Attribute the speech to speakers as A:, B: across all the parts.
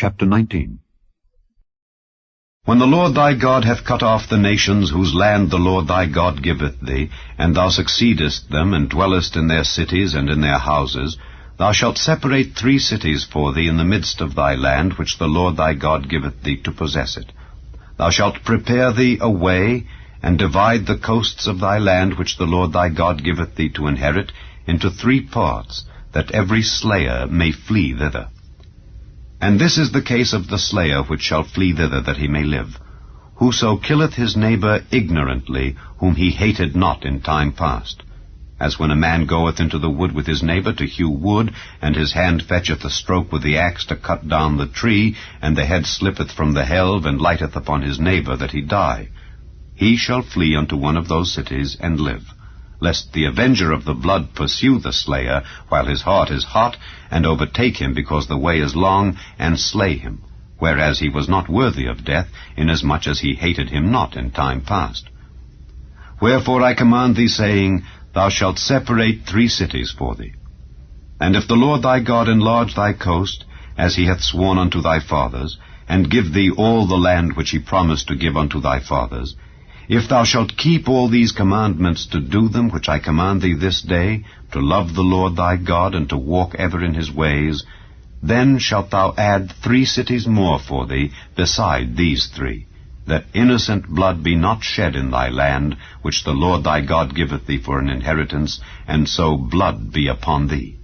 A: Chapter 19.
B: When the Lord thy God hath cut off the nations whose land the Lord thy God giveth thee, and thou succeedest them, and dwellest in their cities and in their houses, thou shalt separate 3 cities for thee in the midst of thy land, which the Lord thy God giveth thee to possess it. Thou shalt prepare thee a way, and divide the coasts of thy land, which the Lord thy God giveth thee to inherit, into 3 parts, that every slayer may flee thither. And this is the case of the slayer which shall flee thither, that he may live. Whoso killeth his neighbor ignorantly, whom he hated not in time past. As when a man goeth into the wood with his neighbor to hew wood, and his hand fetcheth a stroke with the axe to cut down the tree, and the head slippeth from the helve, and lighteth upon his neighbor, that he die. He shall flee unto one of those cities, and live, lest the avenger of the blood pursue the slayer while his heart is hot, and overtake him because the way is long, and slay him, whereas he was not worthy of death, inasmuch as he hated him not in time past. Wherefore I command thee, saying, Thou shalt separate 3 cities for thee. And if the Lord thy God enlarge thy coast, as he hath sworn unto thy fathers, and give thee all the land which he promised to give unto thy fathers, if thou shalt keep all these commandments to do them which I command thee this day, to love the Lord thy God, and to walk ever in his ways, then shalt thou add 3 cities more for thee beside these 3, that innocent blood be not shed in thy land, which the Lord thy God giveth thee for an inheritance, and so blood be upon thee.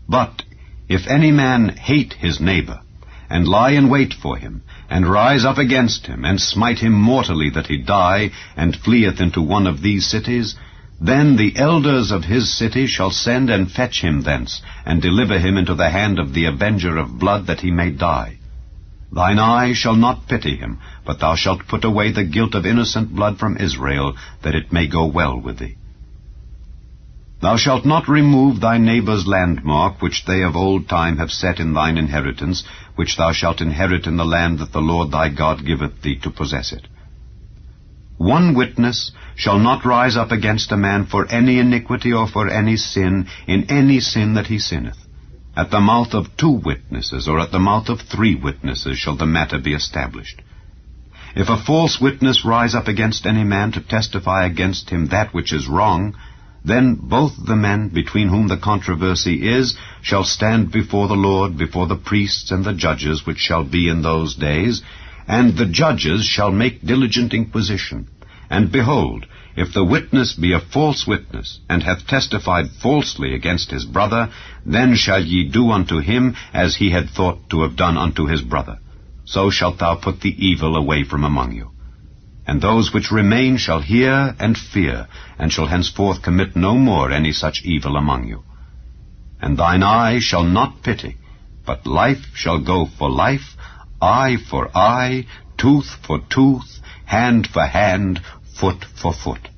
B: But if any man hate his neighbor, and lie in wait for him, and rise up against him, and smite him mortally that he die, and fleeth into one of these cities, then the elders of his city shall send and fetch him thence, and deliver him into the hand of the avenger of blood, that he may die. Thine eye shall not pity him, but thou shalt put away the guilt of innocent blood from Israel, that it may go well with thee. Thou shalt not remove thy neighbor's landmark, which they of old time have set in thine inheritance, which thou shalt inherit in the land that the Lord thy God giveth thee to possess it. 1 witness shall not rise up against a man for any iniquity or for any sin, in any sin that he sinneth. At the mouth of 2 witnesses, or at the mouth of 3 witnesses, shall the matter be established. If a false witness rise up against any man to testify against him that which is wrong, then both the men between whom the controversy is shall stand before the Lord, before the priests and the judges which shall be in those days, and the judges shall make diligent inquisition. And behold, if the witness be a false witness, and hath testified falsely against his brother, then shall ye do unto him as he had thought to have done unto his brother. So shalt thou put the evil away from among you. And those which remain shall hear and fear, and shall henceforth commit no more any such evil among you. And thine eye shall not pity, but life shall go for life, eye for eye, tooth for tooth, hand for hand, foot for foot.